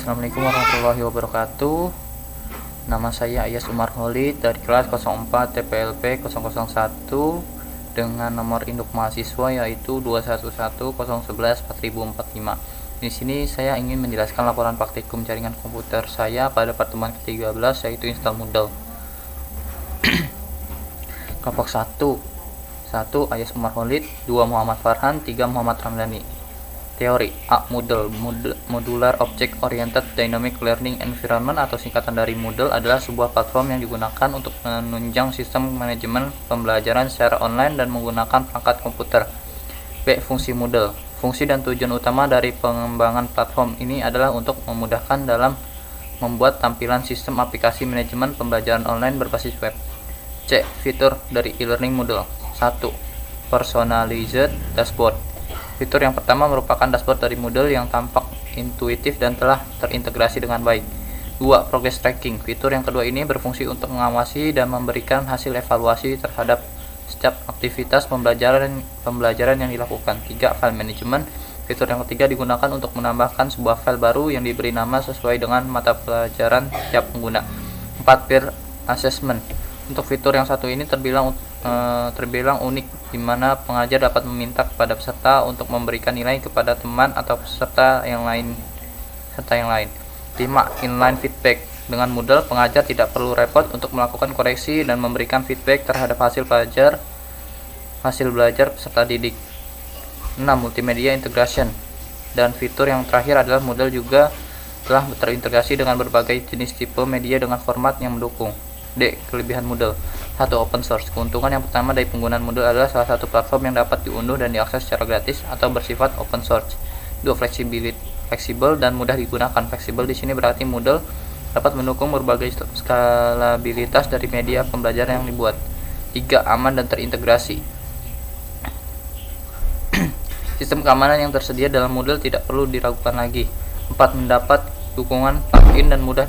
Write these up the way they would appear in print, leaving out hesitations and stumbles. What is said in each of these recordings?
Assalamualaikum warahmatullahi wabarakatuh. Nama saya Ayas Umar Holid dari kelas 04 TPLP 001 dengan nomor induk mahasiswa yaitu 21101114045. Di sini saya ingin menjelaskan laporan praktikum jaringan komputer saya pada pertemuan ke-13 yaitu install Moodle. Kelompok 1 Ayas Umar Holid, 2 Muhammad Farhan, 3 Muhammad Ramdhani. Teori A. Moodle, Modular Object Oriented Dynamic Learning Environment atau singkatan dari Moodle adalah sebuah platform yang digunakan untuk menunjang sistem manajemen pembelajaran secara online dan menggunakan perangkat komputer. B. Fungsi Moodle. Fungsi dan tujuan utama dari pengembangan platform ini adalah untuk memudahkan dalam membuat tampilan sistem aplikasi manajemen pembelajaran online berbasis web. C. Fitur dari e-learning Moodle. 1. Personalized Dashboard. Fitur yang pertama merupakan dashboard dari Moodle yang tampak intuitif dan telah terintegrasi dengan baik. 2. Progress Tracking. Fitur yang kedua ini berfungsi untuk mengawasi dan memberikan hasil evaluasi terhadap setiap aktivitas pembelajaran yang dilakukan. 3. File Management. Fitur yang ketiga digunakan untuk menambahkan sebuah file baru yang diberi nama sesuai dengan mata pelajaran tiap pengguna. 4. Peer Assessment. Untuk fitur yang satu ini terbilang unik, di mana pengajar dapat meminta kepada peserta untuk memberikan nilai kepada teman atau peserta yang lain. 5. Inline Feedback. Dengan Moodle, pengajar tidak perlu repot untuk melakukan koreksi dan memberikan feedback terhadap hasil belajar peserta didik. 6. Multimedia Integration. Dan fitur yang terakhir adalah Moodle juga telah terintegrasi dengan berbagai jenis tipe media dengan format yang mendukung. D. Kelebihan Moodle. 1. Open source. Keuntungan yang pertama dari penggunaan Moodle adalah salah satu platform yang dapat diunduh dan diakses secara gratis atau bersifat open source. 2. Fleksibel dan mudah digunakan. Fleksibel di sini berarti Moodle dapat mendukung berbagai skalabilitas dari media pembelajaran yang dibuat. 3. Aman dan terintegrasi. Sistem keamanan yang tersedia dalam Moodle tidak perlu diragukan lagi. 4. Mendapat dukungan plugin dan mudah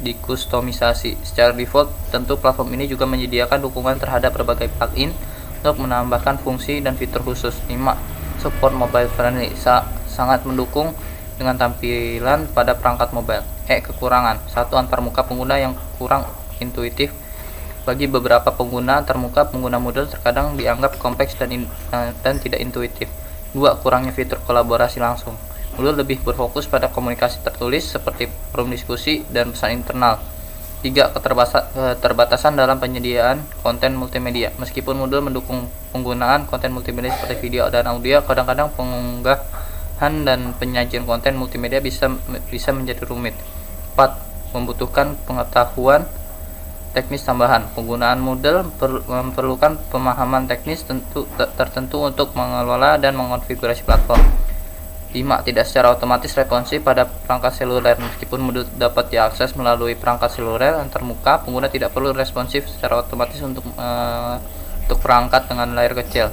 dikustomisasi. Secara default, tentu platform ini juga menyediakan dukungan terhadap berbagai plugin untuk menambahkan fungsi dan fitur khusus. 5. Support mobile friendly. Sangat mendukung dengan tampilan pada perangkat mobile. Kekurangan. 1. Antarmuka pengguna yang kurang intuitif. Bagi beberapa pengguna, antarmuka pengguna Moodle terkadang dianggap kompleks dan tidak intuitif. 2. Kurangnya fitur kolaborasi langsung. Moodle lebih berfokus pada komunikasi tertulis seperti forum diskusi dan pesan internal. 3. Keterbatasan dalam penyediaan konten multimedia. Meskipun Moodle mendukung penggunaan konten multimedia seperti video dan audio, kadang-kadang pengunggahan dan penyajian konten multimedia bisa menjadi rumit. 4. Membutuhkan pengetahuan teknis tambahan. Penggunaan Moodle memerlukan pemahaman teknis tertentu untuk mengelola dan mengonfigurasi platform. 5. Tidak secara otomatis responsif pada perangkat seluler. Meskipun Moodle dapat diakses melalui perangkat seluler antarmuka, pengguna tidak perlu responsif secara otomatis untuk perangkat dengan layar kecil.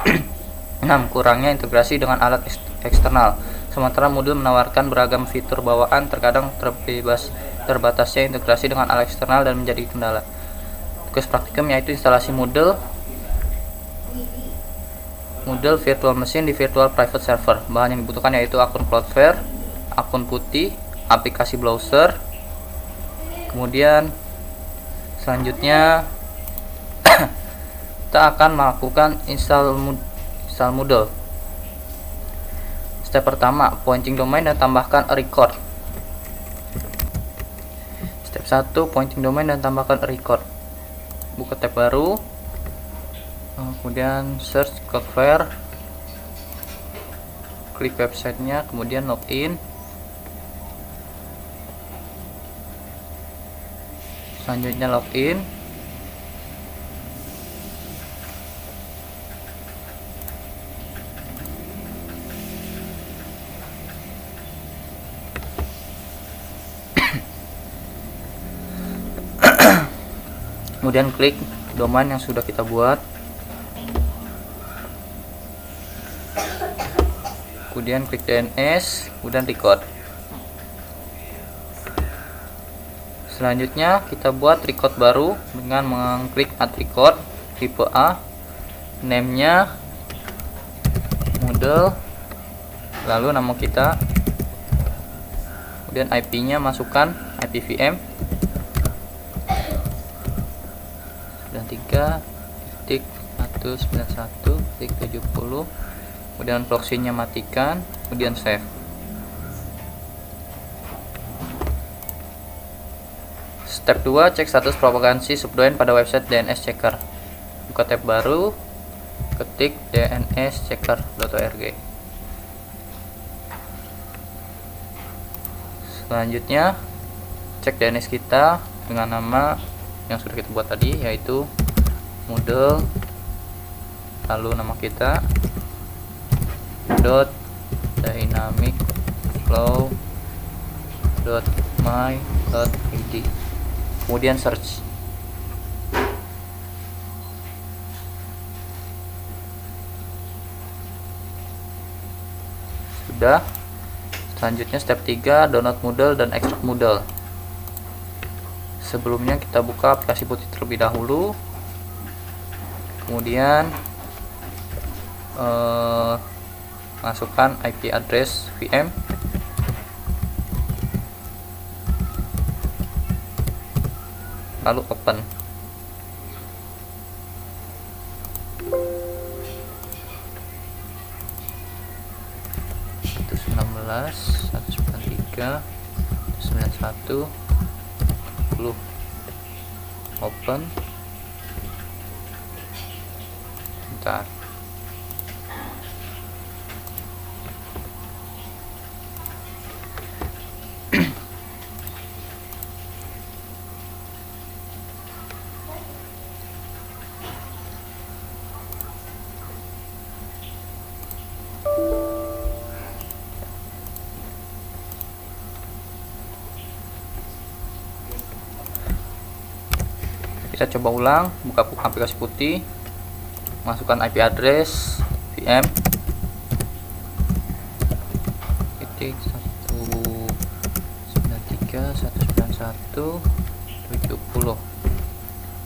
6. Kurangnya integrasi dengan alat eksternal. Sementara Moodle menawarkan beragam fitur bawaan, terkadang terbatasnya integrasi dengan alat eksternal dan menjadi kendala. Tugas praktikum yaitu instalasi Moodle Virtual Machine di Virtual Private Server. Bahan yang dibutuhkan yaitu akun Cloudflare, akun putih, aplikasi browser. Kemudian selanjutnya kita akan melakukan install Moodle. Step pertama, pointing domain dan tambahkan a record. Step 1, pointing domain dan tambahkan a record. Buka tab baru. Kemudian search Cloudflare, klik websitenya, kemudian login. Selanjutnya login. Kemudian klik domain yang sudah kita buat. Kemudian klik DNS, kemudian record. Selanjutnya kita buat record baru dengan mengklik add record tipe A, name-nya Moodle, lalu nama kita, Kemudian IP-nya masukkan IP VM 93.191.70. Kemudian proxy-nya matikan, kemudian save. Step 2, cek status propagasi subdomain pada website DNS Checker. Buka tab baru, ketik dnschecker.org. Selanjutnya, cek DNS kita dengan nama yang sudah kita buat tadi, yaitu Moodle, lalu nama kita .dynamicflow.my.id, kemudian search. Sudah. Selanjutnya step 3, download Moodle dan ekstrak Moodle. Sebelumnya kita buka aplikasi putih terlebih dahulu, kemudian masukkan IP address VM, lalu open. Itu 193.191.10. Open. Bentar. Kita coba ulang, buka aplikasi putih, masukkan IP address VM titik 193.191.70,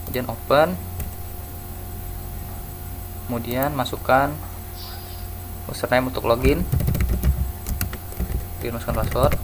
kemudian open, kemudian masukkan username untuk login, masukkan password.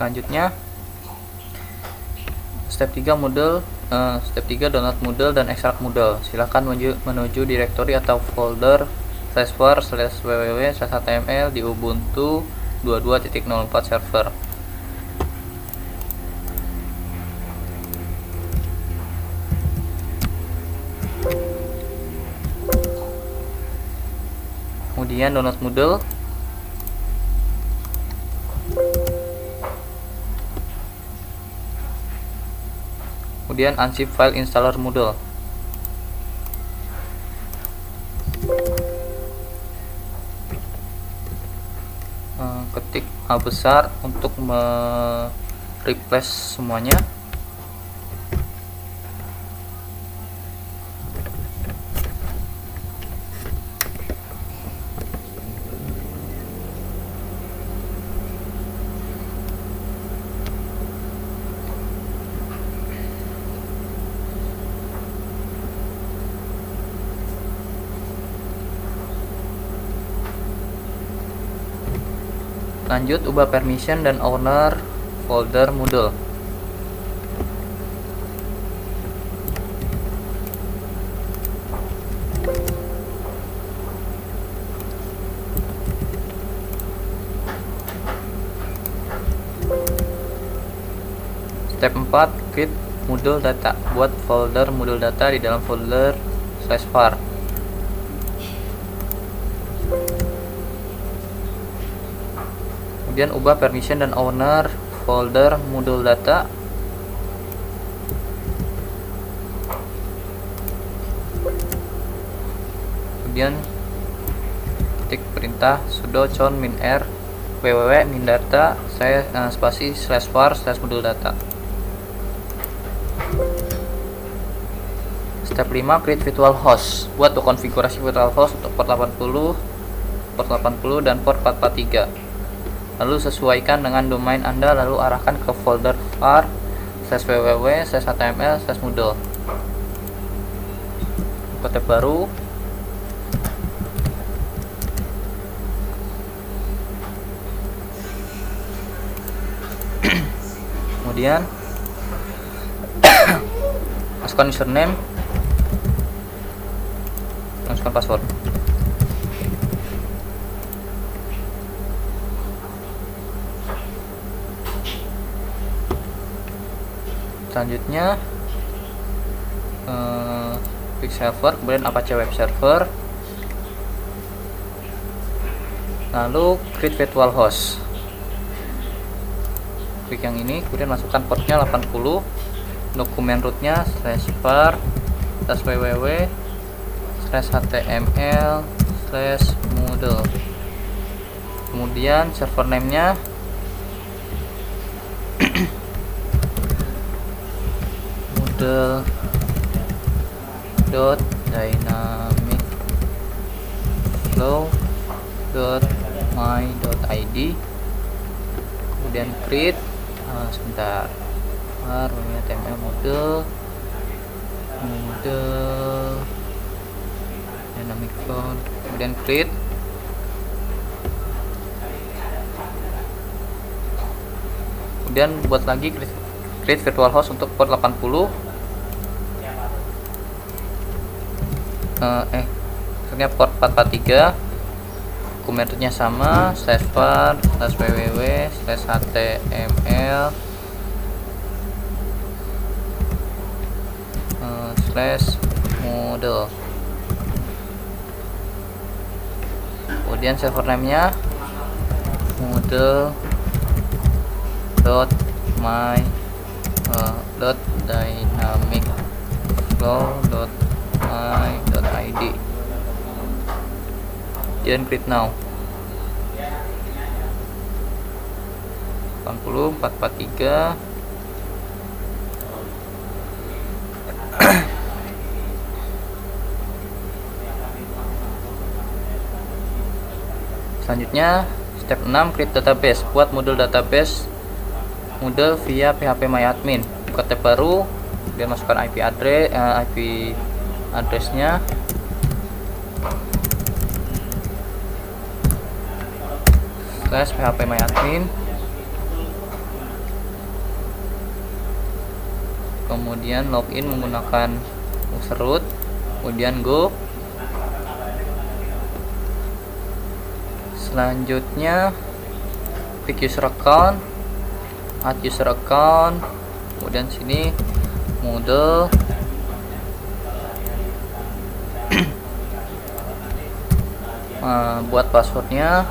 Selanjutnya step 3 download Moodle dan ekstrak Moodle. Silakan menuju direktori atau folder /var/www/html di Ubuntu 22.04 server. Kemudian download Moodle. Kemudian unzip file installer Moodle. Ketik A besar untuk replace semuanya. Lanjut, ubah permission dan owner folder Moodle. Step 4, create Moodle data. Buat folder Moodle data di dalam folder /var. Kemudian ubah permission dan owner folder Moodle data. kemudian ketik perintah sudo chown min r www min data saya spasi /var /modul data. Step 5, create virtual host. Buat konfigurasi virtual host untuk port 80 dan port 443. Lalu sesuaikan dengan domain Anda, lalu arahkan ke folder var /www/html/moodle. Buka tab baru. Kemudian masukkan username, masukkan password. Selanjutnya klik server, kemudian Apache web server, lalu create virtual host. Klik yang ini, kemudian masukkan portnya 80, dokumen rootnya /var /www/html/moodle, kemudian server name-nya moodle.dynamicflow.my.id, kemudian create sebentar html model dynamic flow, kemudian create. Kemudian buat lagi create virtual host untuk port 80. Maksudnya port 443, dokumennya sama /var /www/html/model, kemudian server name-nya model.dynamicflow.my.id, dan create now. 80 443. Selanjutnya step 6, create database. Buat modul database Moodle via phpMyAdmin. Buka tab baru, kemudian masukkan IP address-nya, /phpMyAdmin, kemudian login menggunakan user root, kemudian go. Selanjutnya klik user account, add user account, kemudian sini Moodle, buat passwordnya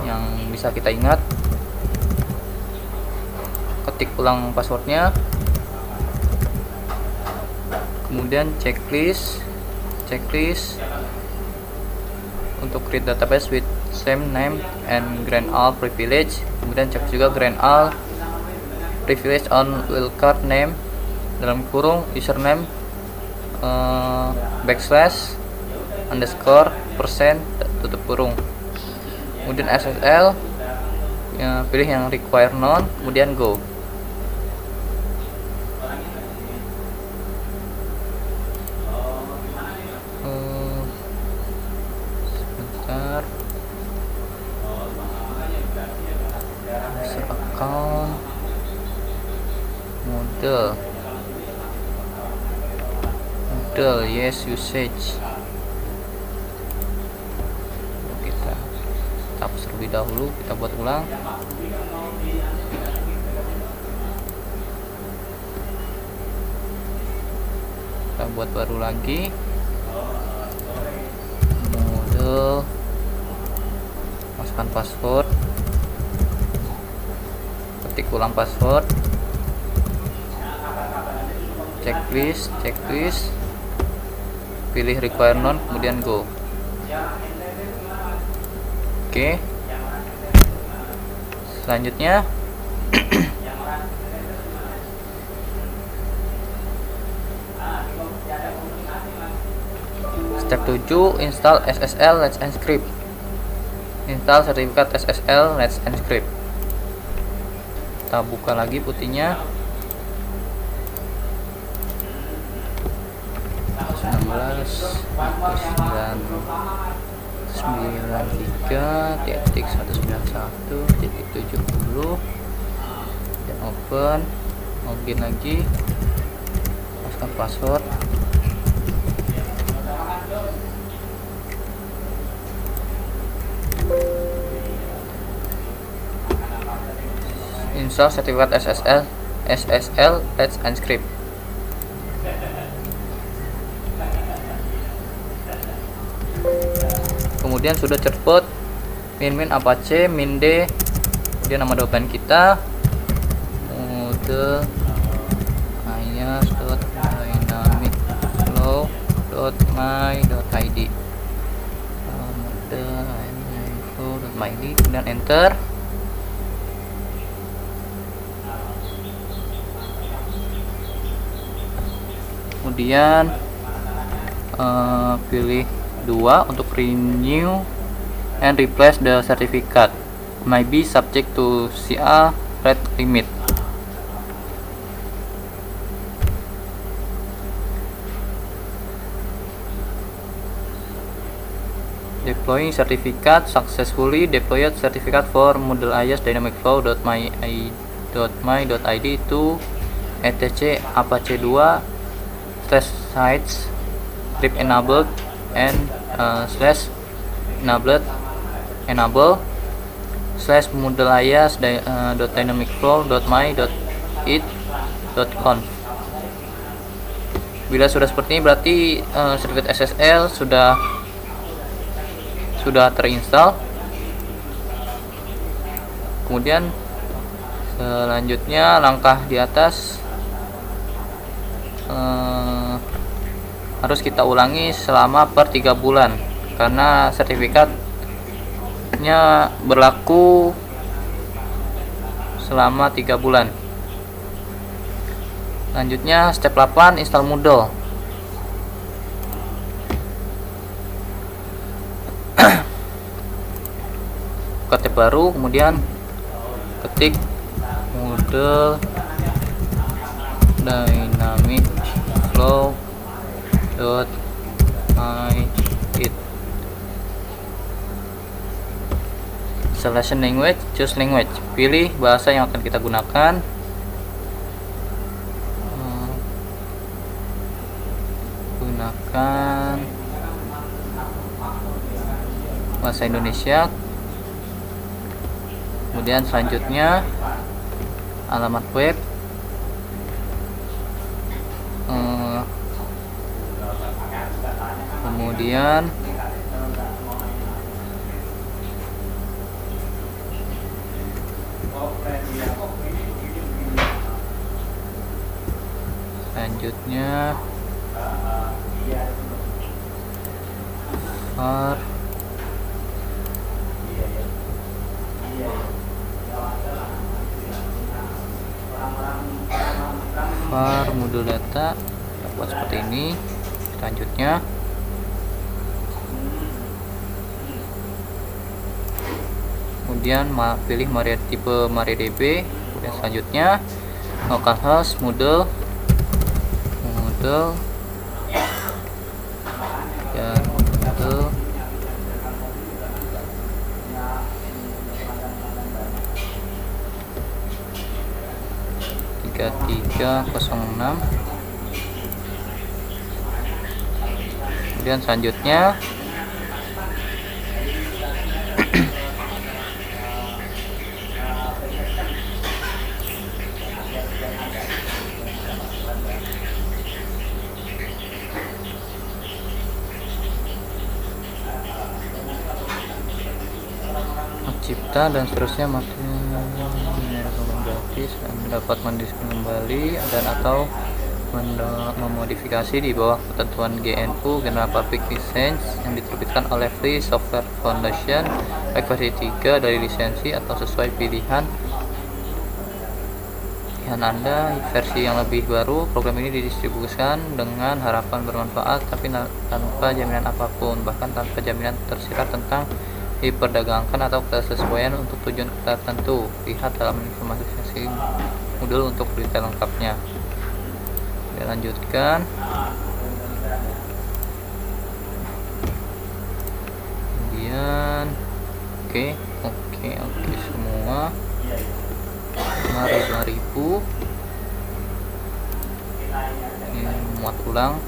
yang bisa kita ingat, ketik ulang passwordnya, kemudian checklist untuk create database with same name and grant all privilege, kemudian cek juga grant all privilege on wildcard name dalam kurung username /_ tutup kurung, kemudian SSL pilih yang require none, kemudian go. Sebentar, user account model yes usage. Kita hapus terlebih dahulu, kita buat ulang. Kita buat baru lagi. Model, masukkan password, ketik ulang password, checklist, pilih require none, kemudian go. Oke. Selanjutnya step 7, install SSL Let's Encrypt. Install sertifikat SSL Let's Encrypt. Kita buka lagi putihnya. 19.93.191.70 dan open, login lagi, masukkan password. Install sertifikat SSL Let's Encrypt. Kemudian sudah cepet min apache min d, kemudian nama domain kita mode ayas.dynamicflow.my.id, mode dynamicflow.my.id, kemudian enter. Kemudian pilih 2 untuk renew and replace the certificate, may be subject to CA rate limit. Deploying certificate successfully. Deployed certificate for Moodle IaaS dynamicflow.my.id to etc apache 2 /sites script enabled and /enable /Moodle IaaS .dynamicflow.my.it.conf. Bila sudah seperti ini berarti sertifikat SSL sudah terinstall. Kemudian selanjutnya langkah di atas harus kita ulangi selama per 3 bulan karena sertifikatnya berlaku selama 3 bulan. Selanjutnya step 8, install Moodle. Buka tab baru, kemudian ketik Moodle dynamicflow.my.it. Selection language, choose language. Pilih bahasa yang akan kita gunakan. Gunakan bahasa Indonesia. Kemudian selanjutnya alamat web, kemudian selanjutnya var Moodle data, buat seperti ini. Selanjutnya kemudian pilih tipe MariaDB. Kemudian selanjutnya localhost Moodle dan Moodle tiga 306. Kemudian selanjutnya cipta dan seterusnya, gratis dan dapat mendiskon kembali dan atau memodifikasi di bawah ketentuan GNU General Public License yang diterbitkan oleh Free Software Foundation, baik versi 3 dari lisensi atau sesuai pilihan Anda. Versi yang lebih baru, program ini didistribusikan dengan harapan bermanfaat tapi tanpa jaminan apapun, bahkan tanpa jaminan tersirat tentang diperdagangkan atau kesesuaian untuk tujuan tertentu. Lihat dalam informasi modul untuk detail lengkapnya. Kita lanjutkan. Kemudian oke semua. 5.000 muat ulang.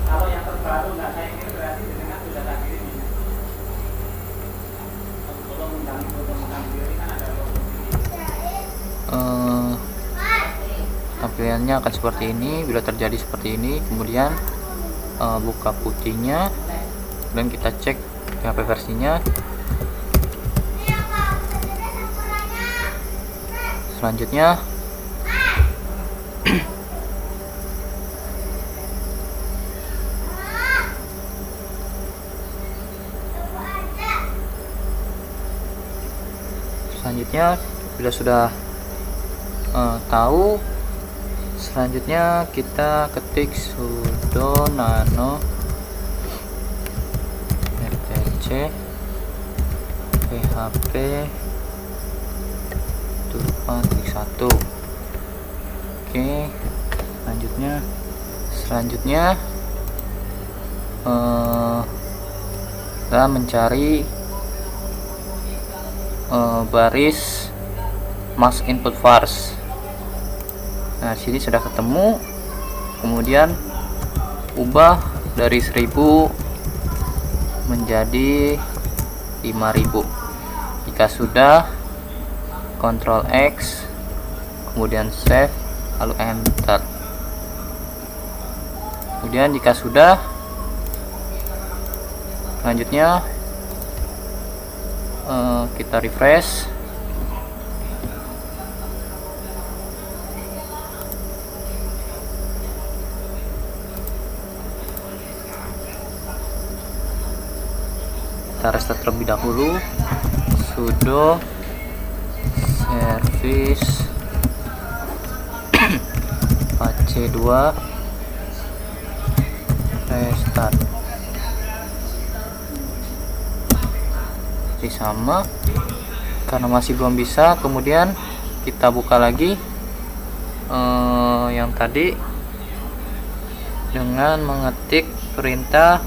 Kalau yang terbaru nggak saya kirim berarti dengan sudah tak kirim ini. Kalau mengganti kan ada tampilannya akan seperti ini. Bila terjadi seperti ini, kemudian buka putihnya dan kita cek PHP versinya. Selanjutnya bila sudah tahu, selanjutnya kita ketik sudo nano rtc php 2.1. Oke, selanjutnya kita mencari baris mask input vars. Nah, sini sudah ketemu. Kemudian ubah dari 1000 menjadi 5000. Jika sudah, Ctrl X, kemudian save, lalu enter. Kemudian jika sudah, selanjutnya kita refresh. Kita restart terlebih dahulu. Sudo service apache 2 restart. Sama, karena masih belum bisa. Kemudian kita buka lagi yang tadi dengan mengetik perintah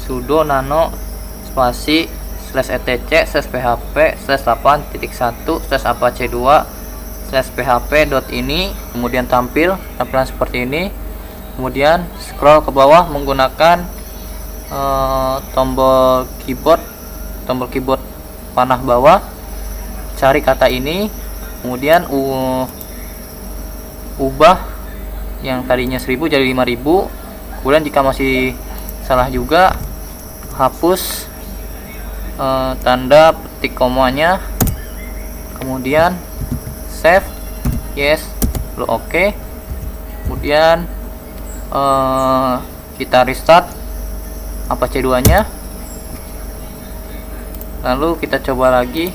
sudo nano spasi /etc/8.1/apache2/php.ini. kemudian tampilan seperti ini. Kemudian scroll ke bawah menggunakan tombol keyboard panah bawah, cari kata ini, kemudian ubah yang tadinya 1000 jadi 5000. Kemudian jika masih salah juga, hapus tanda petik komanya, kemudian save, yes, lalu oke. Kemudian kita restart Apache 2 nya, lalu kita coba lagi.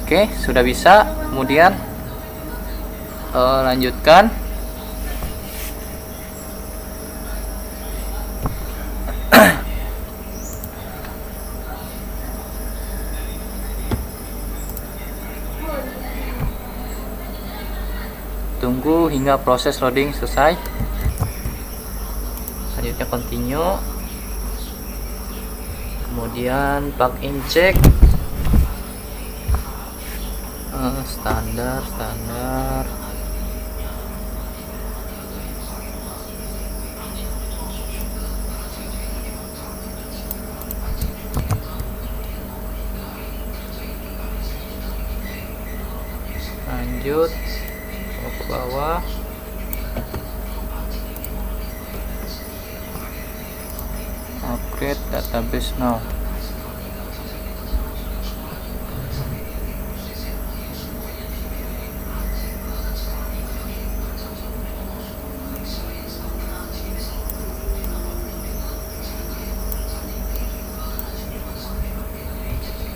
Oke, sudah bisa. Kemudian lanjutkan. Tunggu hingga proses loading selesai. Selanjutnya continue. Kemudian plugin check. Standar. Lanjut ke bawah. Upgrade database now.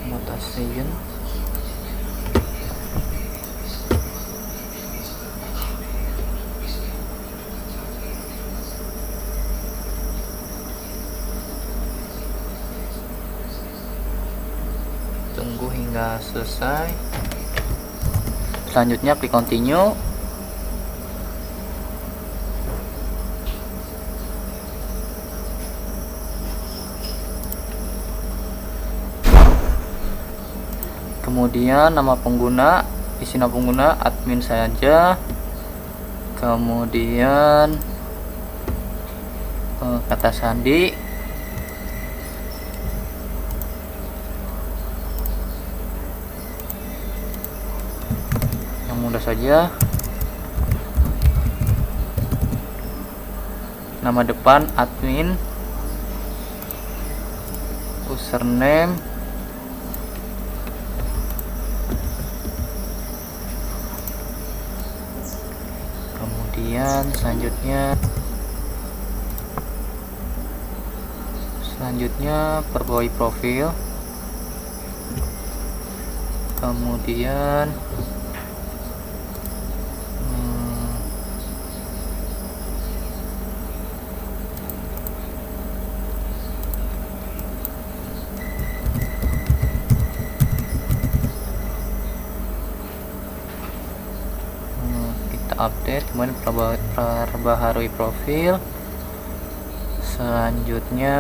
Notation. Tunggu hingga selesai. Selanjutnya klik continue. Kemudian nama pengguna, isi nama pengguna admin saja. Kemudian kata sandi. Yang mudah saja. Nama depan admin, username, kemudian selanjutnya perbaiki profil, kemudian kita update, kemudian perbaharui profil. Selanjutnya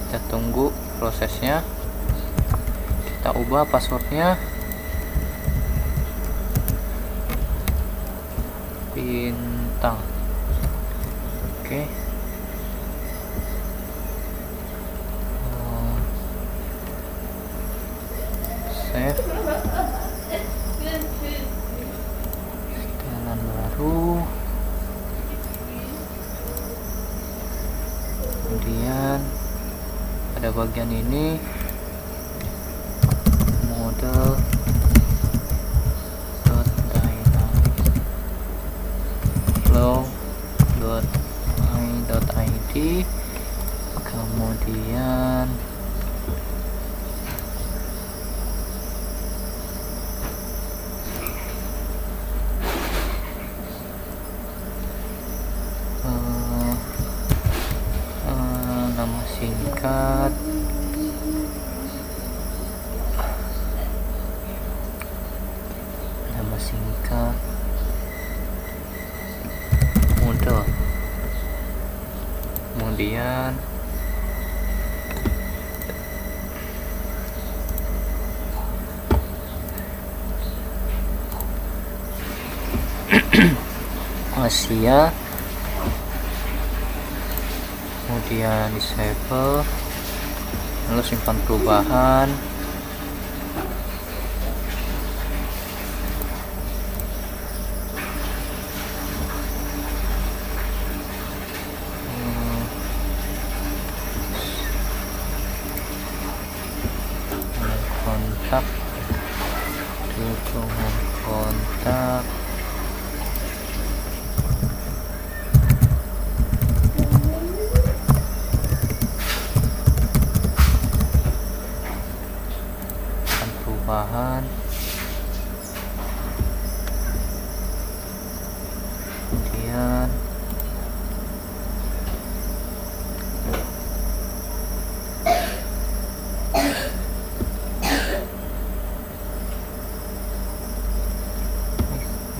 kita tunggu prosesnya. Kita ubah passwordnya bintang. Oke. Save. Setelan baru. Kemudian pada bagian ini model flow.id, kemudian nama singkat, model, kemudian Asia, kemudian disable, lalu simpan perubahan, kontak, dukungan kontak, perubahan, kemudian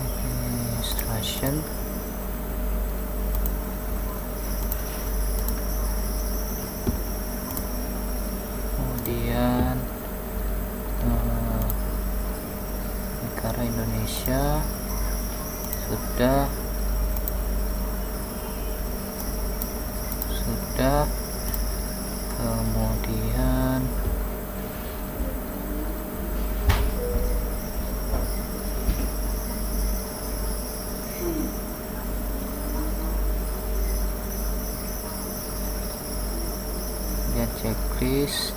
administration, kemudian negara Indonesia sudah kemudian checklist.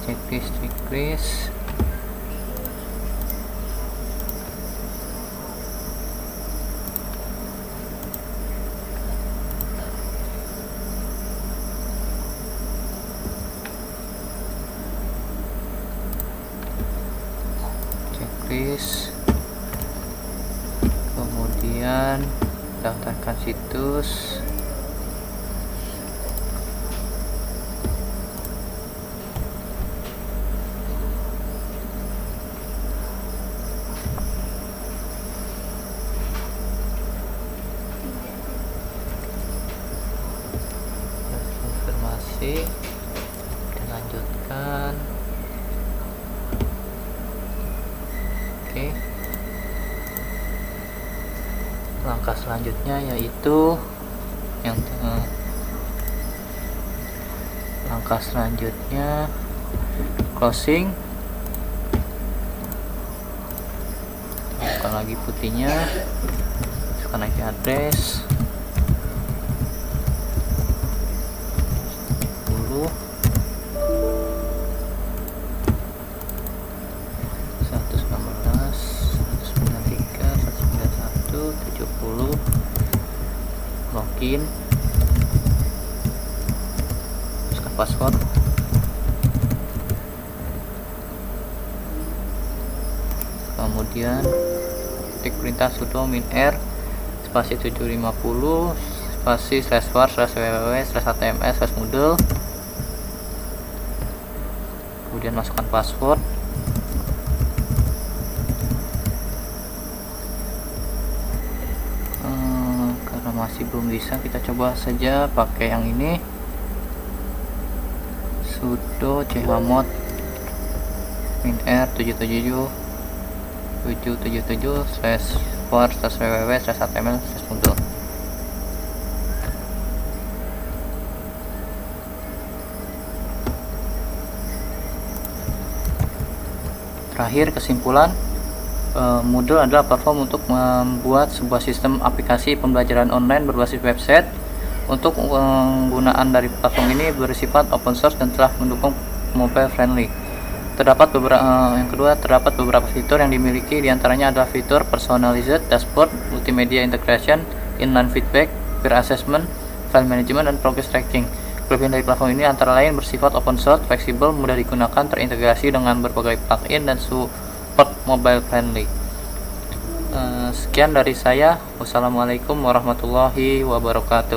Kemudian daftarkan situs. Konfirmasi, dilanjutkan. Oke. Langkah selanjutnya yaitu closing. Buka lagi putihnya, masukkan IP address 10 login, masukkan password, kemudian ketik perintah sudo -r spasi 750 spasi /var/www/html/moodle, kemudian masukkan password. Masih belum bisa, kita coba saja pakai yang ini, sudo chmod -r 777/var/www/html/moodle. Terakhir, kesimpulan, Moodle adalah platform untuk membuat sebuah sistem aplikasi pembelajaran online berbasis website. Untuk penggunaan dari platform ini bersifat open source dan telah mendukung mobile friendly. Terdapat beberapa fitur yang dimiliki, diantaranya adalah fitur personalized dashboard, multimedia integration, inline feedback, peer assessment, file management, dan progress tracking. Kelebihan dari platform ini antara lain bersifat open source, fleksibel, mudah digunakan, terintegrasi dengan berbagai plugin, dan support mobile friendly. Sekian dari saya. Wassalamualaikum warahmatullahi wabarakatuh.